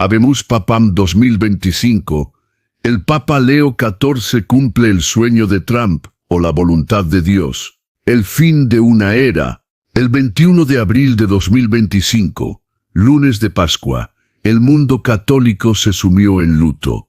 Habemus Papam 2025. El Papa Leo XIV cumple el sueño de Trump, o la voluntad de Dios. El fin de una era. El 21 de abril de 2025, lunes de Pascua, el mundo católico se sumió en luto.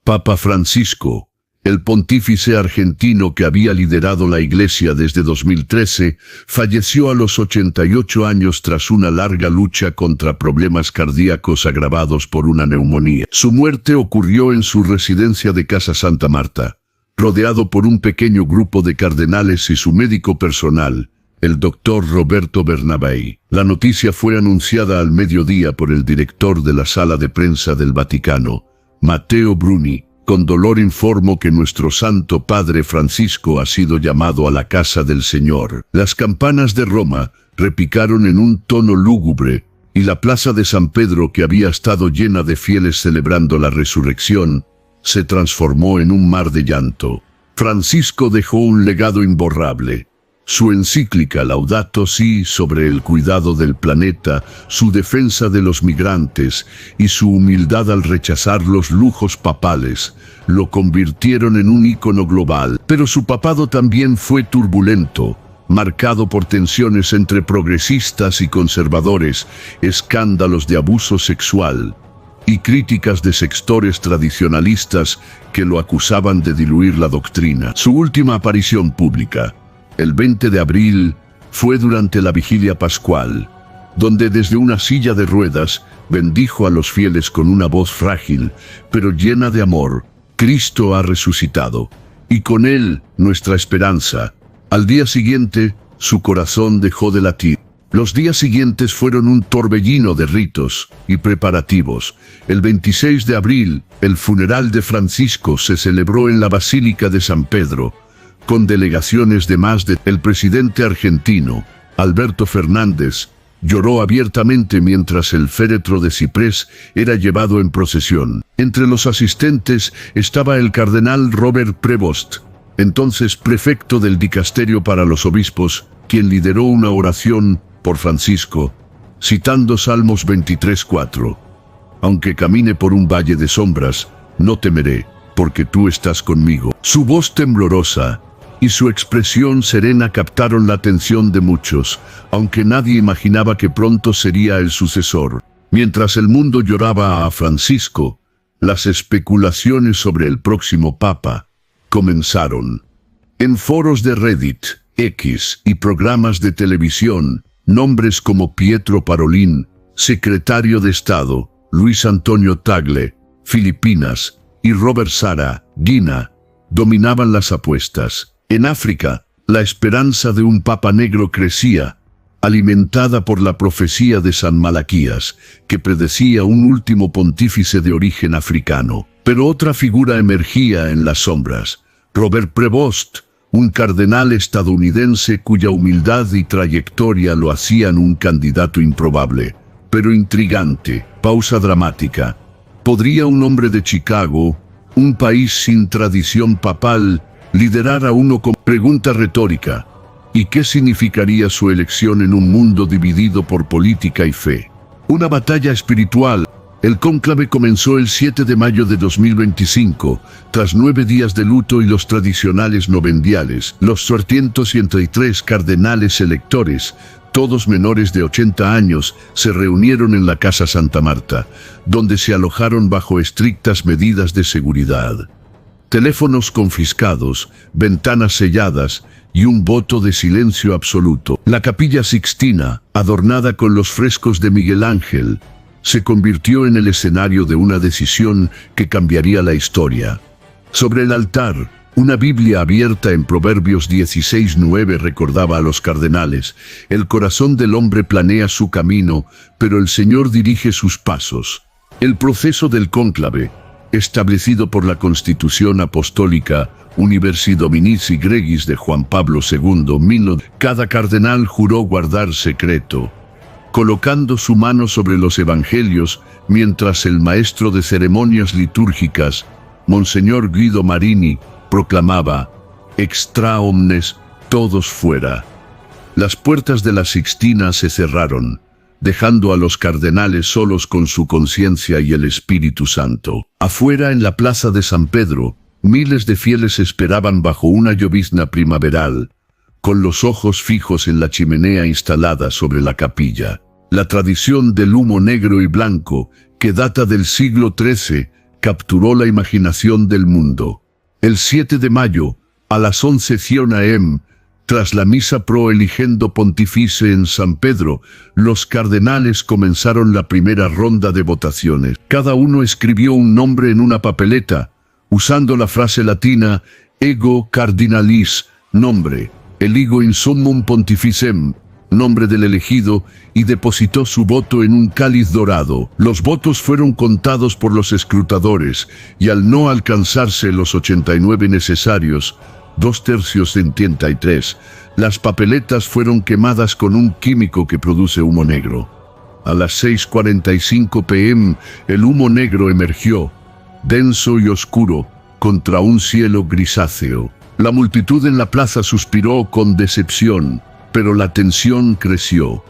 Papa Francisco, el pontífice argentino que había liderado la Iglesia desde 2013, falleció a los 88 años tras una larga lucha contra problemas cardíacos agravados por una neumonía. Su muerte ocurrió en su residencia de Casa Santa Marta, rodeado por un pequeño grupo de cardenales y su médico personal, el doctor Roberto Bernabei. La noticia fue anunciada al mediodía por el director de la sala de prensa del Vaticano, Matteo Bruni. Con dolor informo que nuestro Santo Padre Francisco ha sido llamado a la casa del Señor. Las campanas de Roma repicaron en un tono lúgubre, y la plaza de San Pedro, que había estado llena de fieles celebrando la resurrección, se transformó en un mar de llanto. Francisco dejó un legado imborrable. Su encíclica Laudato Si sobre el cuidado del planeta, su defensa de los migrantes y su humildad al rechazar los lujos papales, lo convirtieron en un ícono global. Pero su papado también fue turbulento, marcado por tensiones entre progresistas y conservadores, escándalos de abuso sexual y críticas de sectores tradicionalistas que lo acusaban de diluir la doctrina. Su última aparición pública, el 20 de abril, fue durante la vigilia pascual, donde desde una silla de ruedas bendijo a los fieles con una voz frágil, pero llena de amor. Cristo ha resucitado, y con él nuestra esperanza. Al día siguiente, su corazón dejó de latir. Los días siguientes fueron un torbellino de ritos y preparativos. El 26 de abril, el funeral de Francisco se celebró en la Basílica de San Pedro, con delegaciones de más de... El presidente argentino, Alberto Fernández, lloró abiertamente mientras el féretro de ciprés era llevado en procesión. Entre los asistentes estaba el cardenal Robert Prevost, entonces prefecto del dicasterio para los obispos, quien lideró una oración por Francisco, citando Salmos 23:4. Aunque camine por un valle de sombras, no temeré, porque tú estás conmigo. Su voz temblorosa y su expresión serena captaron la atención de muchos, aunque nadie imaginaba que pronto sería el sucesor. Mientras el mundo lloraba a Francisco, las especulaciones sobre el próximo papa comenzaron. En foros de Reddit, X y programas de televisión, nombres como Pietro Parolin, secretario de Estado, Luis Antonio Tagle, Filipinas, y Robert Sara, Guinea, dominaban las apuestas. En África, la esperanza de un papa negro crecía, alimentada por la profecía de San Malaquías, que predecía un último pontífice de origen africano. Pero otra figura emergía en las sombras: Robert Prevost, un cardenal estadounidense cuya humildad y trayectoria lo hacían un candidato improbable, pero intrigante. Pausa dramática. ¿Podría un hombre de Chicago, un país sin tradición papal, liderar a uno con... Pregunta retórica. ¿Y qué significaría su elección en un mundo dividido por política y fe? Una batalla espiritual. El cónclave comenzó el 7 de mayo de 2025, tras 9 días de luto y los tradicionales novendiales. Los 333 cardenales electores, todos menores de 80 años, se reunieron en la Casa Santa Marta, donde se alojaron bajo estrictas medidas de seguridad. Teléfonos confiscados, ventanas selladas y un voto de silencio absoluto. La Capilla Sixtina, adornada con los frescos de Miguel Ángel, se convirtió en el escenario de una decisión que cambiaría la historia. Sobre el altar, una Biblia abierta en Proverbios 16:9 recordaba a los cardenales: el corazón del hombre planea su camino, pero el Señor dirige sus pasos. El proceso del cónclave, establecido por la Constitución Apostólica Universi Dominici Gregis de Juan Pablo II, cada cardenal juró guardar secreto, colocando su mano sobre los evangelios, mientras el maestro de ceremonias litúrgicas, Monseñor Guido Marini, proclamaba: extra omnes, todos fuera. Las puertas de la Sixtina se cerraron. dejando a los cardenales solos con su conciencia y el Espíritu Santo. Afuera, en la plaza de San Pedro, miles de fieles esperaban bajo una llovizna primaveral, con los ojos fijos en la chimenea instalada sobre la capilla. La tradición del humo negro y blanco, que data del siglo XIII, capturó la imaginación del mundo. El 7 de mayo, a las 11:00 am, tras la misa pro eligendo pontifice en San Pedro, los cardenales comenzaron la primera ronda de votaciones. Cada uno escribió un nombre en una papeleta, usando la frase latina ego cardinalis, nombre, eligo in summum pontificem, nombre del elegido, y depositó su voto en un cáliz dorado. Los votos fueron contados por los escrutadores, y al no alcanzarse los 89 necesarios, 2/3 de 83, las papeletas fueron quemadas con un químico que produce humo negro. A las 6:45 p.m., el humo negro emergió, denso y oscuro, contra un cielo grisáceo. La multitud en la plaza suspiró con decepción, pero la tensión creció.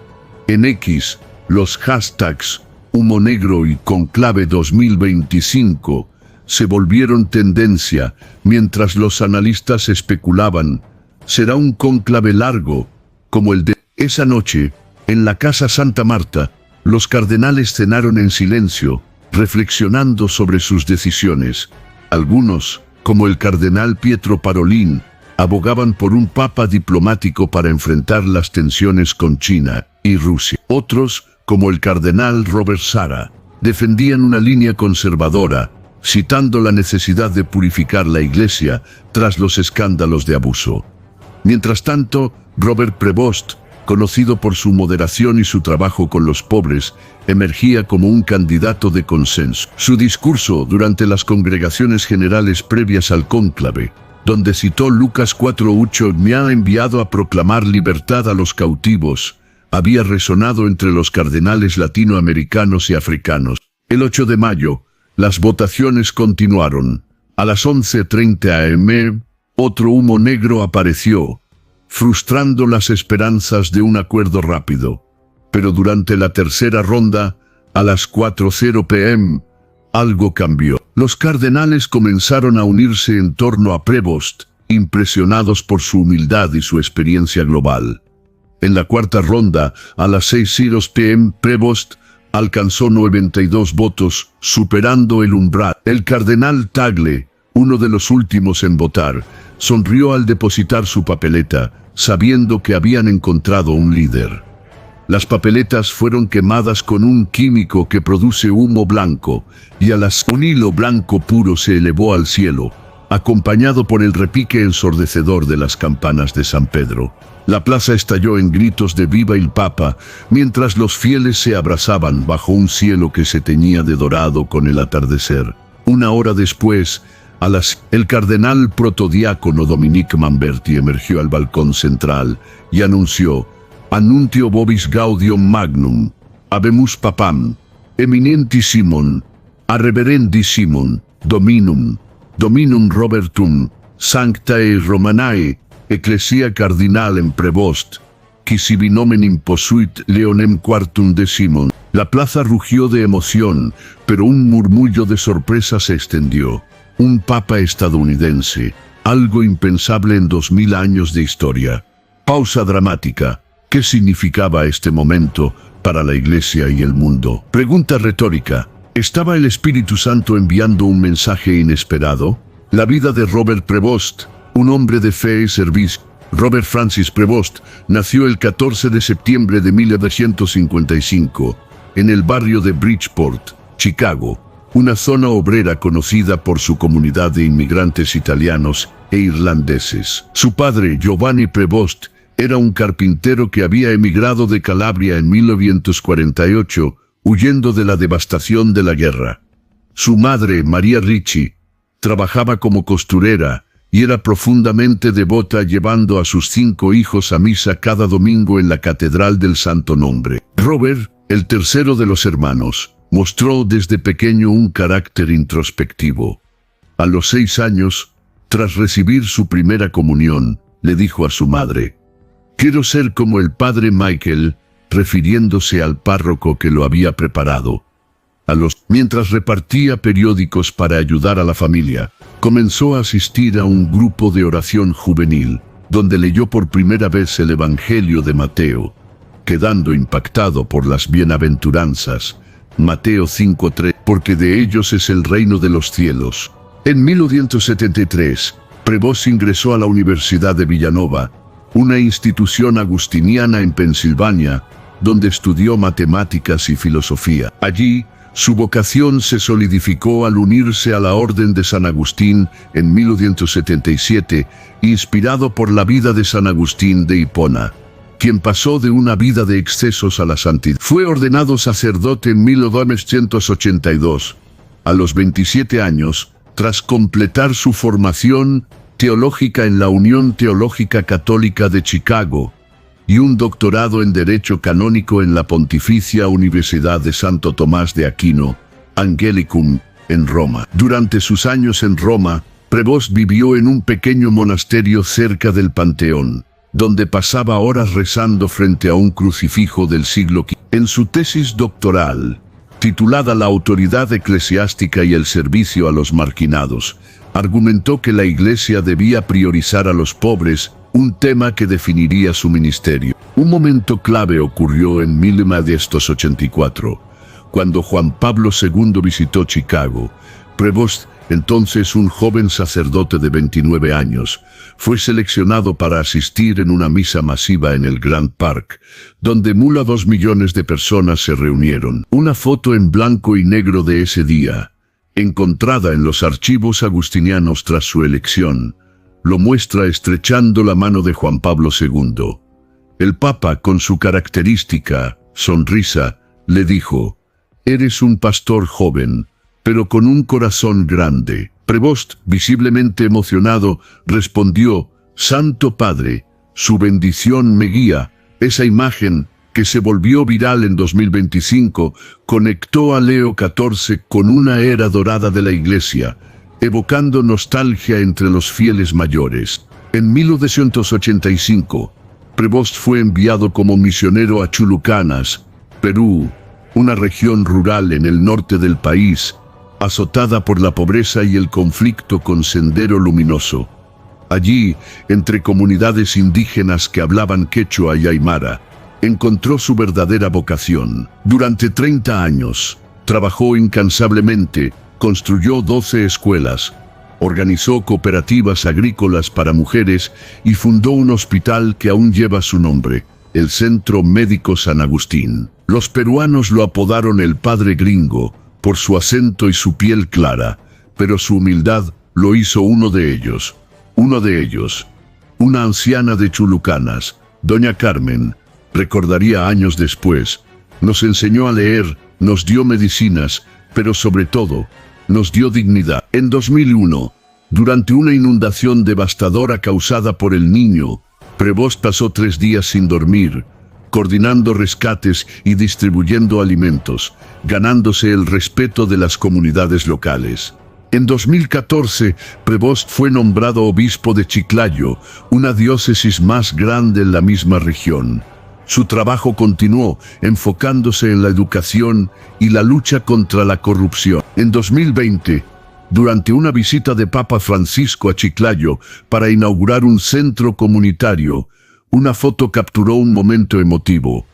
En X, los hashtags Humo Negro y Conclave 2025 se volvieron tendencia, mientras los analistas especulaban, ¿será un cónclave largo, como el de esa noche? En la Casa Santa Marta, los cardenales cenaron en silencio, reflexionando sobre sus decisiones. Algunos, como el cardenal Pietro Parolin, abogaban por un papa diplomático para enfrentar las tensiones con China y Rusia. Otros, como el cardenal Robert Sarah, defendían una línea conservadora, citando la necesidad de purificar la Iglesia tras los escándalos de abuso. Mientras tanto, Robert Prevost, conocido por su moderación y su trabajo con los pobres, emergía como un candidato de consenso. Su discurso durante las congregaciones generales previas al cónclave, donde citó Lucas 4:8, me ha enviado a proclamar libertad a los cautivos, había resonado entre los cardenales latinoamericanos y africanos. El 8 de mayo, las votaciones continuaron. A las 11:30 am, otro humo negro apareció, frustrando las esperanzas de un acuerdo rápido. Pero durante la tercera ronda, a las 4:00 p.m., algo cambió. Los cardenales comenzaron a unirse en torno a Prevost, impresionados por su humildad y su experiencia global. En la cuarta ronda, a las 6:00 p.m., Prevost alcanzó 92 votos, superando el umbral. El cardenal Tagle, uno de los últimos en votar, sonrió al depositar su papeleta, sabiendo que habían encontrado un líder. Las papeletas fueron quemadas con un químico que produce humo blanco, y un hilo blanco puro se elevó al cielo, acompañado por el repique ensordecedor de las campanas de San Pedro. La plaza estalló en gritos de «Viva el Papa», mientras los fieles se abrazaban bajo un cielo que se teñía de dorado con el atardecer. Una hora después, el cardenal protodiácono Dominique Mamberti emergió al balcón central y anunció «Annuntio vobis gaudium magnum, habemus papam, eminentissimum, a reverendissimum, dominum Robertum, sanctae Romanae, ecclesia cardinalem Prevost, qui sibi nomen imposuit Leonem quartum decimum». La plaza rugió de emoción, pero un murmullo de sorpresa se extendió. Un papa estadounidense, algo impensable en 2000 años de historia. Pausa dramática. ¿Qué significaba este momento para la Iglesia y el mundo? Pregunta retórica. ¿Estaba el Espíritu Santo enviando un mensaje inesperado? La vida de Robert Prevost, un hombre de fe y servicio. Robert Francis Prevost nació el 14 de septiembre de 1955 en el barrio de Bridgeport, Chicago, una zona obrera conocida por su comunidad de inmigrantes italianos e irlandeses. Su padre, Giovanni Prevost, era un carpintero que había emigrado de Calabria en 1948, huyendo de la devastación de la guerra. Su madre, María Ricci, trabajaba como costurera y era profundamente devota, llevando a sus 5 hijos a misa cada domingo en la Catedral del Santo Nombre. Robert, el tercero de los hermanos, mostró desde pequeño un carácter introspectivo. A los 6 años, tras recibir su primera comunión, le dijo a su madre: «Quiero ser como el padre Michael, refiriéndose al párroco que lo había preparado. Mientras repartía periódicos para ayudar a la familia, comenzó a asistir a un grupo de oración juvenil, donde leyó por primera vez el Evangelio de Mateo, quedando impactado por las bienaventuranzas. Mateo 5:3, porque de ellos es el reino de los cielos. En 1873, Prevost ingresó a la Universidad de Villanova, una institución agustiniana en Pensilvania, donde estudió matemáticas y filosofía. Allí, su vocación se solidificó al unirse a la Orden de San Agustín en 1877, inspirado por la vida de San Agustín de Hipona, quien pasó de una vida de excesos a la santidad. Fue ordenado sacerdote en 1882, a los 27 años, tras completar su formación teológica en la Unión Teológica Católica de Chicago y un doctorado en Derecho Canónico en la Pontificia Universidad de Santo Tomás de Aquino, Angelicum, en Roma. Durante sus años en Roma, Prevost vivió en un pequeño monasterio cerca del Panteón, donde pasaba horas rezando frente a un crucifijo del siglo V. En su tesis doctoral, titulada La autoridad eclesiástica y el servicio a los marginados, argumentó que la Iglesia debía priorizar a los pobres, un tema que definiría su ministerio. Un momento clave ocurrió en 1984, cuando Juan Pablo II visitó Chicago. Prevost, entonces un joven sacerdote de 29 años, fue seleccionado para asistir en una misa masiva en el Grand Park, donde 2 millones de personas se reunieron. Una foto en blanco y negro de ese día, encontrada en los archivos agustinianos tras su elección, lo muestra estrechando la mano de Juan Pablo II. El Papa, con su característica sonrisa, le dijo: «Eres un pastor joven, pero con un corazón grande». Prevost, visiblemente emocionado, respondió: «Santo Padre, su bendición me guía». Esa imagen, que se volvió viral en 2025, conectó a Leo XIV con una era dorada de la Iglesia, evocando nostalgia entre los fieles mayores. En 1985, Prevost fue enviado como misionero a Chulucanas, Perú, una región rural en el norte del país, azotada por la pobreza y el conflicto con Sendero Luminoso. Allí, entre comunidades indígenas que hablaban quechua y aymara, encontró su verdadera vocación. Durante 30 años, trabajó incansablemente, construyó 12 escuelas, organizó cooperativas agrícolas para mujeres y fundó un hospital que aún lleva su nombre, el Centro Médico San Agustín. Los peruanos lo apodaron el Padre Gringo, por su acento y su piel clara, pero su humildad lo hizo uno de ellos. Una anciana de Chulucanas, doña Carmen, recordaría años después: nos enseñó a leer, nos dio medicinas, pero sobre todo, nos dio dignidad. En 2001, durante una inundación devastadora causada por el Niño, Prevost pasó 3 días sin dormir, coordinando rescates y distribuyendo alimentos, ganándose el respeto de las comunidades locales. En 2014, Prevost fue nombrado obispo de Chiclayo, una diócesis más grande en la misma región. Su trabajo continuó, enfocándose en la educación y la lucha contra la corrupción. En 2020, durante una visita de Papa Francisco a Chiclayo para inaugurar un centro comunitario, una foto capturó un momento emotivo.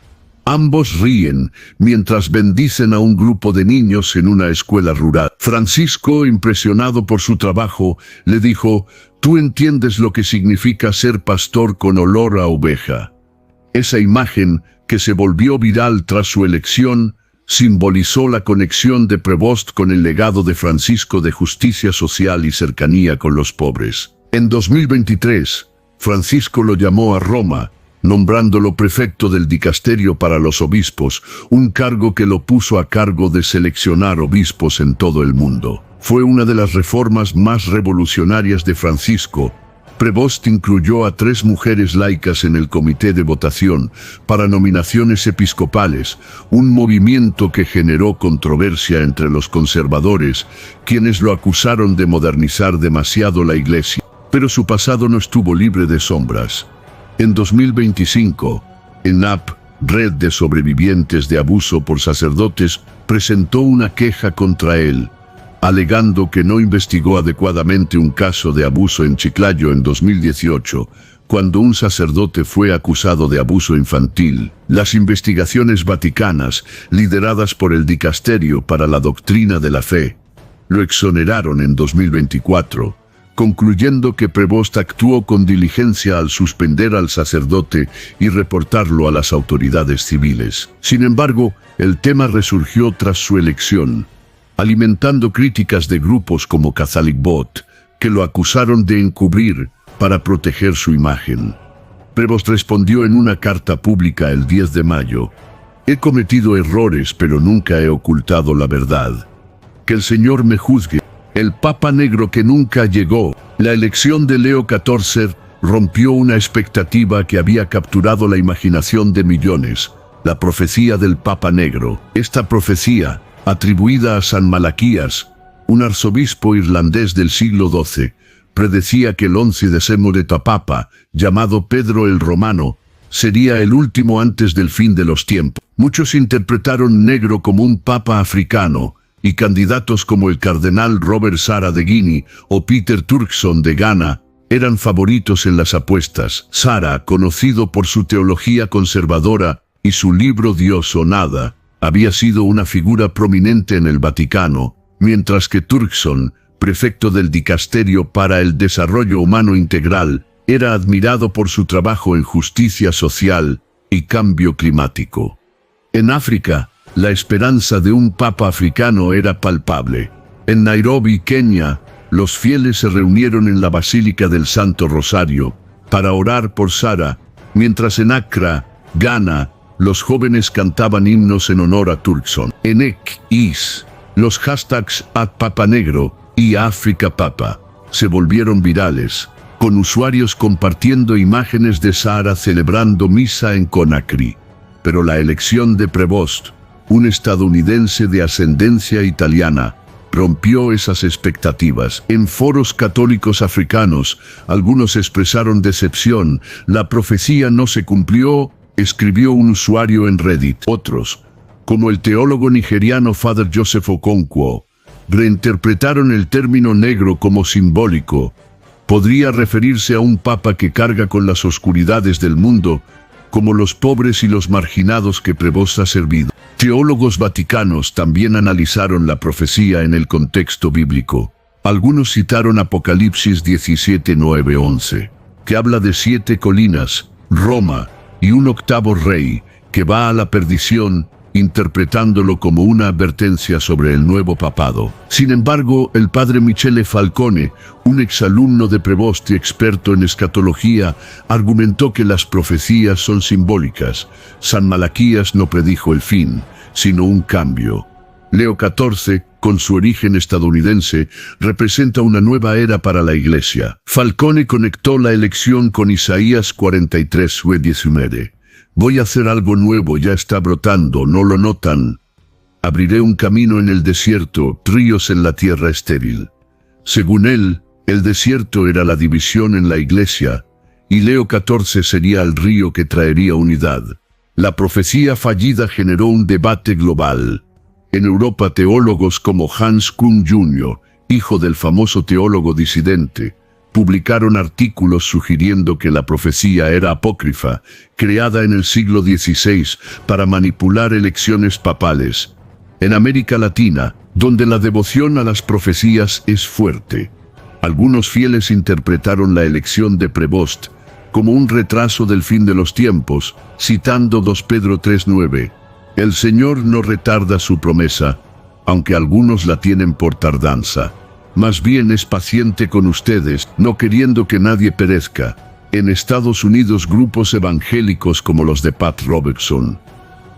Ambos ríen mientras bendicen a un grupo de niños en una escuela rural. Francisco, impresionado por su trabajo, le dijo: «Tú entiendes lo que significa ser pastor con olor a oveja». Esa imagen, que se volvió viral tras su elección, simbolizó la conexión de Prevost con el legado de Francisco de justicia social y cercanía con los pobres. En 2023, Francisco lo llamó a Roma, nombrándolo prefecto del dicasterio para los obispos, un cargo que lo puso a cargo de seleccionar obispos en todo el mundo. Fue una de las reformas más revolucionarias de Francisco. Prevost incluyó a 3 mujeres laicas en el comité de votación para nominaciones episcopales, un movimiento que generó controversia entre los conservadores, quienes lo acusaron de modernizar demasiado la Iglesia. Pero su pasado no estuvo libre de sombras. En 2025, ENAP, red de sobrevivientes de abuso por sacerdotes, presentó una queja contra él, alegando que no investigó adecuadamente un caso de abuso en Chiclayo en 2018, cuando un sacerdote fue acusado de abuso infantil. Las investigaciones vaticanas, lideradas por el Dicasterio para la Doctrina de la Fe, lo exoneraron en 2024, concluyendo que Prevost actuó con diligencia al suspender al sacerdote y reportarlo a las autoridades civiles. Sin embargo, el tema resurgió tras su elección, alimentando críticas de grupos como Catholic Bot, que lo acusaron de encubrir para proteger su imagen. Prevost respondió en una carta pública el 10 de mayo, «He cometido errores, pero nunca he ocultado la verdad. Que el Señor me juzgue». El Papa Negro que nunca llegó. La elección de Leo XIV rompió una expectativa que había capturado la imaginación de millones, la profecía del Papa Negro. Esta profecía, atribuida a San Malaquías, un arzobispo irlandés del siglo XII, predecía que el 11 de Papa, llamado Pedro el Romano, sería el último antes del fin de los tiempos. Muchos interpretaron Negro como un papa africano, y candidatos como el cardenal Robert Sara de Guinea o Peter Turkson de Ghana eran favoritos en las apuestas. Sara, conocido por su teología conservadora y su libro Dios o Nada, había sido una figura prominente en el Vaticano, mientras que Turkson, prefecto del Dicasterio para el Desarrollo Humano Integral, era admirado por su trabajo en justicia social y cambio climático. En África, la esperanza de un papa africano era palpable. En Nairobi, Kenia, los fieles se reunieron en la Basílica del Santo Rosario para orar por Sara, mientras en Accra, Ghana, los jóvenes cantaban himnos en honor a Turkson. En X, los hashtags @papanegro y #AfricaPapa se volvieron virales, con usuarios compartiendo imágenes de Sara celebrando misa en Conakry. Pero la elección de Prevost, un estadounidense de ascendencia italiana, rompió esas expectativas. En foros católicos africanos, algunos expresaron decepción. La profecía no se cumplió, escribió un usuario en Reddit. Otros, como el teólogo nigeriano Father Joseph Okonkwo, reinterpretaron el término negro como simbólico. Podría referirse a un papa que carga con las oscuridades del mundo, como los pobres y los marginados que Prevost ha servido. Teólogos vaticanos también analizaron la profecía en el contexto bíblico. Algunos citaron Apocalipsis 17, 9, 11, que habla de 7 colinas, Roma y un octavo rey que va a la perdición, interpretándolo como una advertencia sobre el nuevo papado. Sin embargo, el padre Michele Falcone, un exalumno de Prevost y experto en escatología, argumentó que las profecías son simbólicas. San Malaquías no predijo el fin, sino un cambio. Leo XIV, con su origen estadounidense, representa una nueva era para la Iglesia. Falcone conectó la elección con Isaías 43, 19. Voy a hacer algo nuevo, ya está brotando, ¿no lo notan? Abriré un camino en el desierto, ríos en la tierra estéril. Según él, el desierto era la división en la Iglesia, y Leo XIV sería el río que traería unidad. La profecía fallida generó un debate global. En Europa, teólogos como Hans Küng Jr., hijo del famoso teólogo disidente, publicaron artículos sugiriendo que la profecía era apócrifa, creada en el siglo XVI para manipular elecciones papales. En América Latina, donde la devoción a las profecías es fuerte, algunos fieles interpretaron la elección de Prevost como un retraso del fin de los tiempos, citando 2 Pedro 3:9. El Señor no retarda su promesa, aunque algunos la tienen por tardanza. Más bien es paciente con ustedes, no queriendo que nadie perezca. En Estados Unidos, grupos evangélicos como los de Pat Robertson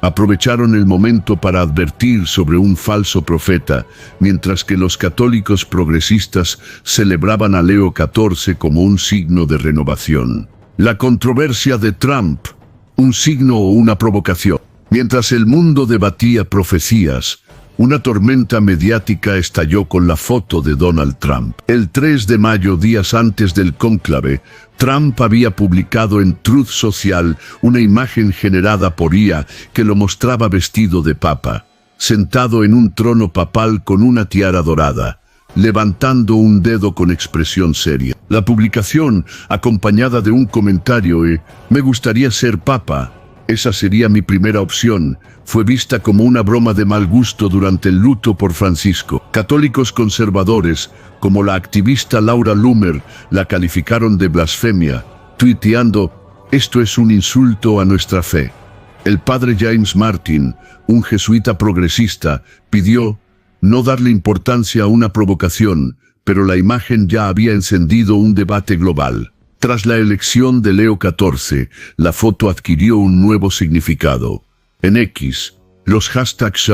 aprovecharon el momento para advertir sobre un falso profeta, mientras que los católicos progresistas celebraban a Leo XIV como un signo de renovación. La controversia de Trump, un signo o una provocación. Mientras el mundo debatía profecías, una tormenta mediática estalló con la foto de Donald Trump. El 3 de mayo, días antes del cónclave, Trump había publicado en Truth Social una imagen generada por IA que lo mostraba vestido de papa, sentado en un trono papal con una tiara dorada, levantando un dedo con expresión seria. La publicación, acompañada de un comentario «Me gustaría ser papa, esa sería mi primera opción», fue vista como una broma de mal gusto durante el luto por Francisco. Católicos conservadores, como la activista Laura Loomer, la calificaron de blasfemia, tuiteando «Esto es un insulto a nuestra fe». El padre James Martin, un jesuita progresista, pidió no darle importancia a una provocación, pero la imagen ya había encendido un debate global. Tras la elección de Leo XIV, la foto adquirió un nuevo significado. En X, los hashtags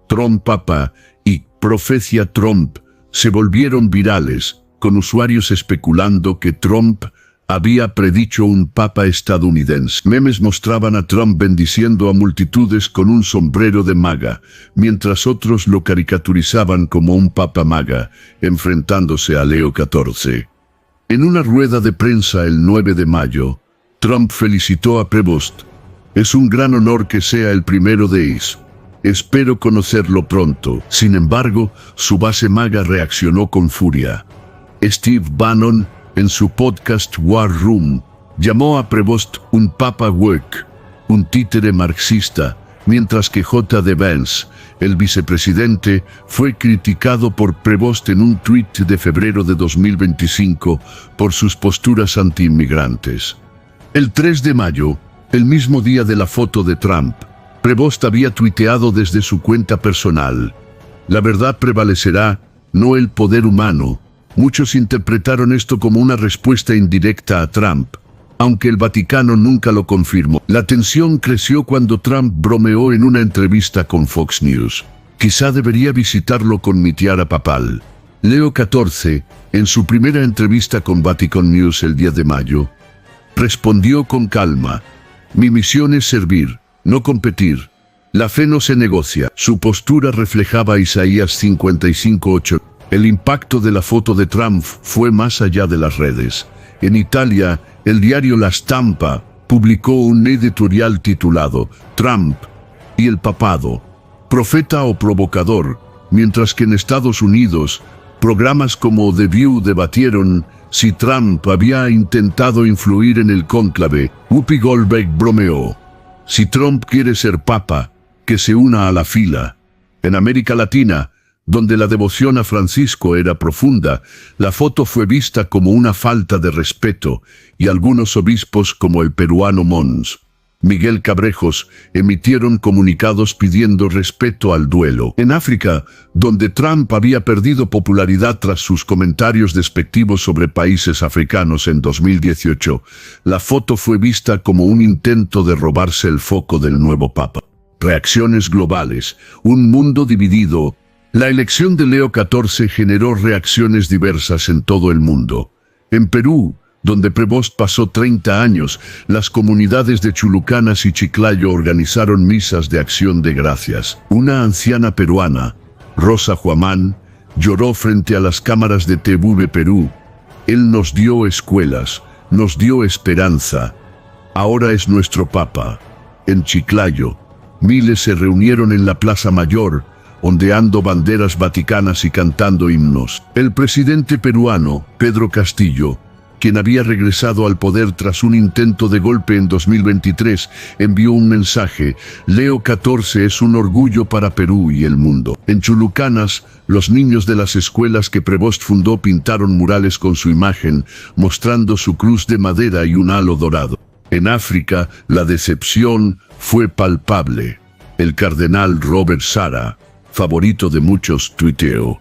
Trump Papa y Profecía Trump se volvieron virales, con usuarios especulando que Trump había predicho un papa estadounidense. Memes mostraban a Trump bendiciendo a multitudes con un sombrero de maga, mientras otros lo caricaturizaban como un papa maga, enfrentándose a Leo XIV. En una rueda de prensa el 9 de mayo, Trump felicitó a Prevost. «Es un gran honor que sea el primero de ellos. Espero conocerlo pronto». Sin embargo, su base maga reaccionó con furia. Steve Bannon, en su podcast War Room, llamó a Prevost un papa woke, un títere marxista, mientras que J.D. Vance, el vicepresidente, fue criticado por Prevost en un tuit de febrero de 2025 por sus posturas anti-inmigrantes. El 3 de mayo, el mismo día de la foto de Trump, Prevost había tuiteado desde su cuenta personal: «La verdad prevalecerá, no el poder humano». Muchos interpretaron esto como una respuesta indirecta a Trump, aunque el Vaticano nunca lo confirmó. La tensión creció cuando Trump bromeó en una entrevista con Fox News: «Quizá debería visitarlo con mi tiara papal». Leo XIV, en su primera entrevista con Vatican News el 10 de mayo, respondió con calma: «Mi misión es servir, no competir. La fe no se negocia». Su postura reflejaba Isaías 55:8. El impacto de la foto de Trump fue más allá de las redes. En Italia, el diario La Stampa publicó un editorial titulado «Trump y el papado, profeta o provocador», mientras que en Estados Unidos, programas como The View debatieron si Trump había intentado influir en el cónclave. Whoopi Goldberg bromeó: «Si Trump quiere ser papa, que se una a la fila». En América Latina, donde la devoción a Francisco era profunda, la foto fue vista como una falta de respeto, y algunos obispos, como el peruano Mons Miguel Cabrejos, emitieron comunicados pidiendo respeto al duelo. En África, donde Trump había perdido popularidad tras sus comentarios despectivos sobre países africanos en 2018, la foto fue vista como un intento de robarse el foco del nuevo papa. Reacciones globales, un mundo dividido. La elección de Leo XIV generó reacciones diversas en todo el mundo. En Perú, donde Prevost pasó 30 años, las comunidades de Chulucanas y Chiclayo organizaron misas de acción de gracias. Una anciana peruana, Rosa Huamán, lloró frente a las cámaras de TV Perú. «Él nos dio escuelas, nos dio esperanza. Ahora es nuestro papa». En Chiclayo, miles se reunieron en la Plaza Mayor, ondeando banderas vaticanas y cantando himnos. El presidente peruano, Pedro Castillo, quien había regresado al poder tras un intento de golpe en 2023, envió un mensaje: «Leo XIV es un orgullo para Perú y el mundo». En Chulucanas, los niños de las escuelas que Prevost fundó pintaron murales con su imagen, mostrando su cruz de madera y un halo dorado. En África, la decepción fue palpable. El cardenal Robert Sara, favorito de muchos, tuiteó: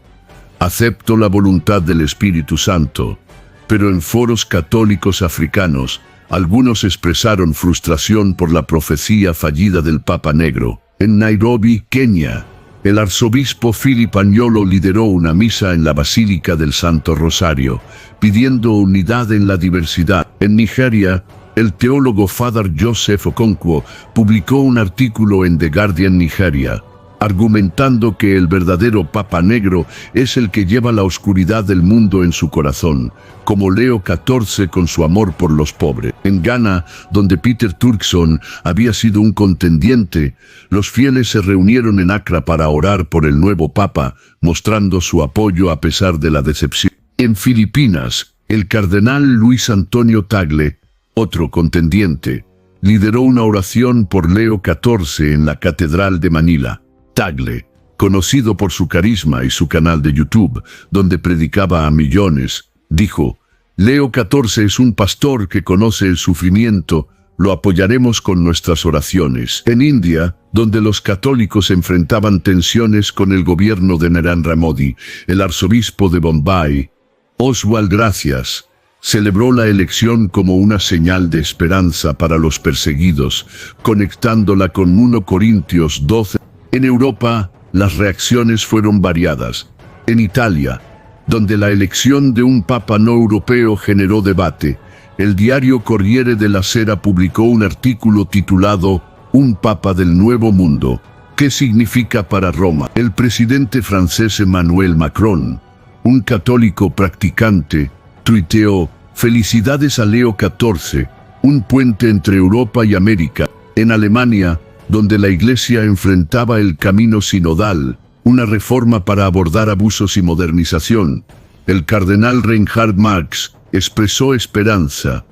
«Acepto la voluntad del Espíritu Santo». Pero en foros católicos africanos, algunos expresaron frustración por la profecía fallida del Papa Negro. En Nairobi, Kenia, el arzobispo Philip Anyolo lideró una misa en la Basílica del Santo Rosario, pidiendo unidad en la diversidad. En Nigeria, el teólogo Father Joseph Okonkwo publicó un artículo en The Guardian Nigeria, argumentando que el verdadero Papa Negro es el que lleva la oscuridad del mundo en su corazón, como Leo XIV con su amor por los pobres. En Ghana, donde Peter Turkson había sido un contendiente, los fieles se reunieron en Accra para orar por el nuevo Papa, mostrando su apoyo a pesar de la decepción. En Filipinas, el cardenal Luis Antonio Tagle, otro contendiente, lideró una oración por Leo XIV en la Catedral de Manila. Tagle, conocido por su carisma y su canal de YouTube, donde predicaba a millones, dijo: Leo XIV es un pastor que conoce el sufrimiento, lo apoyaremos con nuestras oraciones. En India, donde los católicos enfrentaban tensiones con el gobierno de Narendra Modi, el arzobispo de Bombay, Oswald Gracias, celebró la elección como una señal de esperanza para los perseguidos, conectándola con 1 Corintios 12. En Europa, las reacciones fueron variadas. En Italia, donde la elección de un papa no europeo generó debate, el diario Corriere della Sera publicó un artículo titulado «Un papa del nuevo mundo. ¿Qué significa para Roma?». El presidente francés Emmanuel Macron, un católico practicante, tuiteó: «Felicidades a Leo XIV, un puente entre Europa y América». En Alemania, donde la Iglesia enfrentaba el camino sinodal, una reforma para abordar abusos y modernización, el cardenal Reinhard Marx expresó esperanza: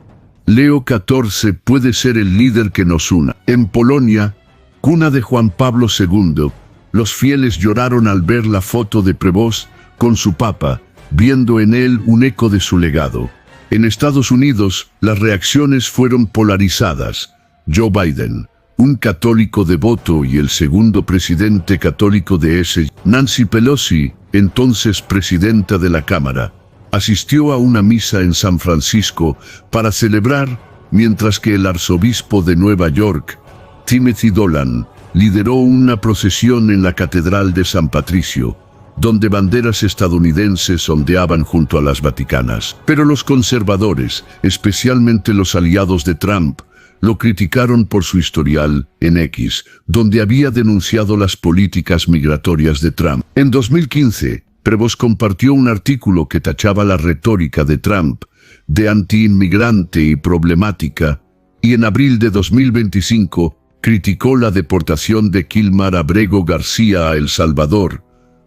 Leo XIV puede ser el líder que nos una. En Polonia, cuna de Juan Pablo II, los fieles lloraron al ver la foto de Prevost con su papa, viendo en él un eco de su legado. En Estados Unidos, las reacciones fueron polarizadas. Joe Biden, un católico devoto y el segundo presidente católico de ese, Nancy Pelosi, entonces presidenta de la Cámara, asistió a una misa en San Francisco para celebrar, mientras que el arzobispo de Nueva York, Timothy Dolan, lideró una procesión en la Catedral de San Patricio, donde banderas estadounidenses ondeaban junto a las vaticanas. Pero los conservadores, especialmente los aliados de Trump, lo criticaron por su historial en X, donde había denunciado las políticas migratorias de Trump. En 2015, Prevost compartió un artículo que tachaba la retórica de Trump de anti-inmigrante y problemática, y en abril de 2025 criticó la deportación de Kilmar Abrego García a El Salvador,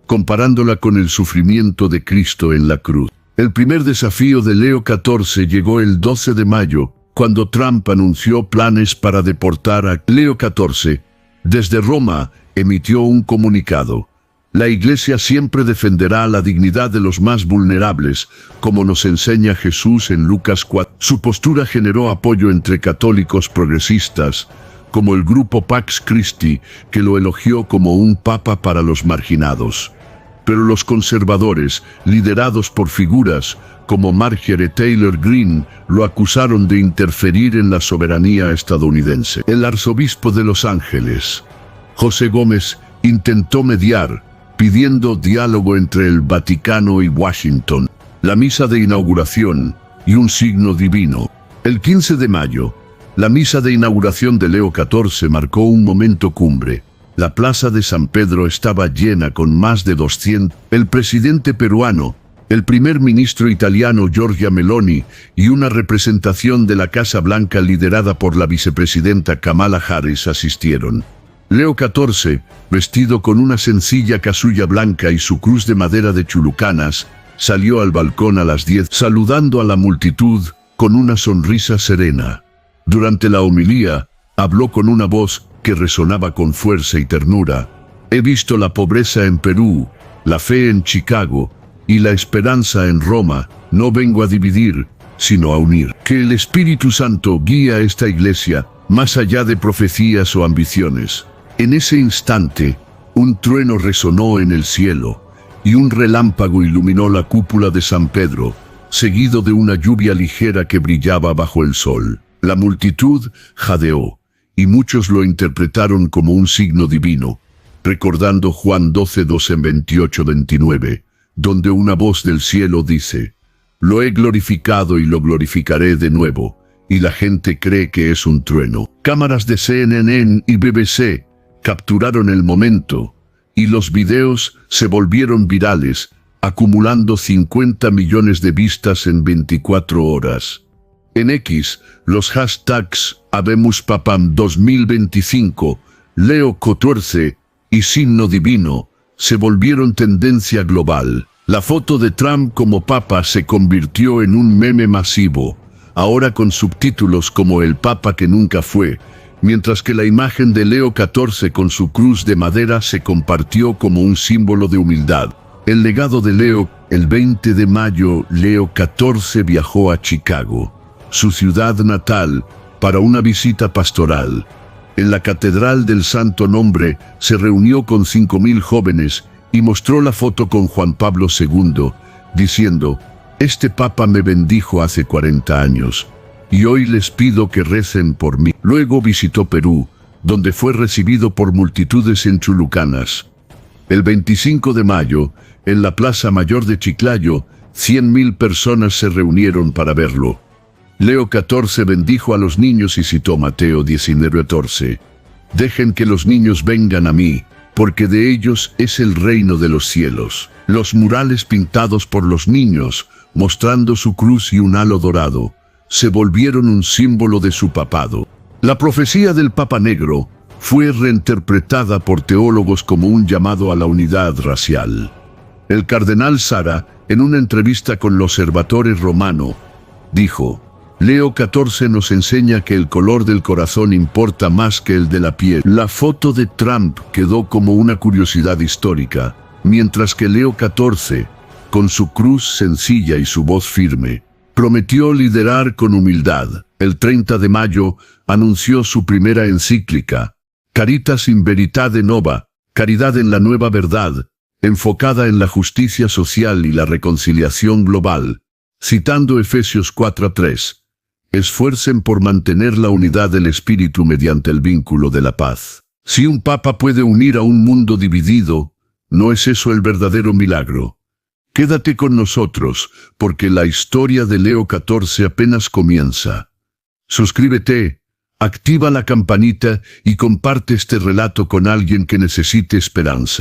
comparándola con el sufrimiento de Cristo en la cruz. El primer desafío de Leo XIV llegó el 12 de mayo, cuando Trump anunció planes para deportar a Leo XIV. Desde Roma, emitió un comunicado: la Iglesia siempre defenderá la dignidad de los más vulnerables, como nos enseña Jesús en Lucas 4. Su postura generó apoyo entre católicos progresistas, como el grupo Pax Christi, que lo elogió como un papa para los marginados. Pero los conservadores, liderados por figuras como Marjorie Taylor Greene, lo acusaron de interferir en la soberanía estadounidense. El arzobispo de Los Ángeles, José Gómez, intentó mediar, pidiendo diálogo entre el Vaticano y Washington. La misa de inauguración y un signo divino. El 15 de mayo, la misa de inauguración de Leo XIV marcó un momento cumbre. La plaza de San Pedro estaba llena con más de 200. El presidente peruano, el primer ministro italiano Giorgia Meloni y una representación de la Casa Blanca liderada por la vicepresidenta Kamala Harris asistieron. Leo XIV, vestido con una sencilla casulla blanca y su cruz de madera de chulucanas, salió al balcón a las 10, saludando a la multitud con una sonrisa serena. Durante la homilía, habló con una voz que resonaba con fuerza y ternura: he visto la pobreza en Perú, la fe en Chicago y la esperanza en Roma. No vengo a dividir, sino a unir. Que el Espíritu Santo guíe a esta iglesia, más allá de profecías o ambiciones. En ese instante, un trueno resonó en el cielo, y un relámpago iluminó la cúpula de San Pedro, seguido de una lluvia ligera que brillaba bajo el sol. La multitud jadeó, y muchos lo interpretaron como un signo divino, recordando Juan 12:12 en 28-29, donde una voz del cielo dice: lo he glorificado y lo glorificaré de nuevo, y la gente cree que es un trueno. Cámaras de CNN y BBC capturaron el momento. y los videos se volvieron virales, acumulando 50 millones de vistas en 24 horas. En X, los hashtags HabemusPapam 2025, Leo 14 y Signo Divino se volvieron tendencia global. La foto de Trump como papa se convirtió en un meme masivo, ahora con subtítulos como El Papa que nunca fue, mientras que la imagen de Leo XIV con su cruz de madera se compartió como un símbolo de humildad. El legado de Leo. El 20 de mayo, Leo XIV viajó a Chicago, su ciudad natal, para una visita pastoral. En la Catedral del Santo Nombre se reunió con 5.000 jóvenes y mostró la foto con Juan Pablo II, diciendo: «Este Papa me bendijo hace 40 años, y hoy les pido que recen por mí». Luego visitó Perú, donde fue recibido por multitudes en Chulucanas. El 25 de mayo, en la Plaza Mayor de Chiclayo, 100.000 personas se reunieron para verlo. Leo XIV bendijo a los niños y citó Mateo 19:14. «Dejen que los niños vengan a mí, porque de ellos es el reino de los cielos». Los murales pintados por los niños, mostrando su cruz y un halo dorado, se volvieron un símbolo de su papado. La profecía del Papa Negro fue reinterpretada por teólogos como un llamado a la unidad racial. El cardenal Sara, en una entrevista con l'Osservatore Romano, dijo: «Leo XIV nos enseña que el color del corazón importa más que el de la piel». La foto de Trump quedó como una curiosidad histórica, mientras que Leo XIV, con su cruz sencilla y su voz firme, prometió liderar con humildad. El 30 de mayo anunció su primera encíclica, Caritas in Veritate Nova, Caridad en la Nueva Verdad, enfocada en la justicia social y la reconciliación global, citando Efesios 4:3. «Esfuercen por mantener la unidad del espíritu mediante el vínculo de la paz». Si un papa puede unir a un mundo dividido, ¿no es eso el verdadero milagro? Quédate con nosotros, porque la historia de Leo XIV apenas comienza. Suscríbete, activa la campanita y comparte este relato con alguien que necesite esperanza.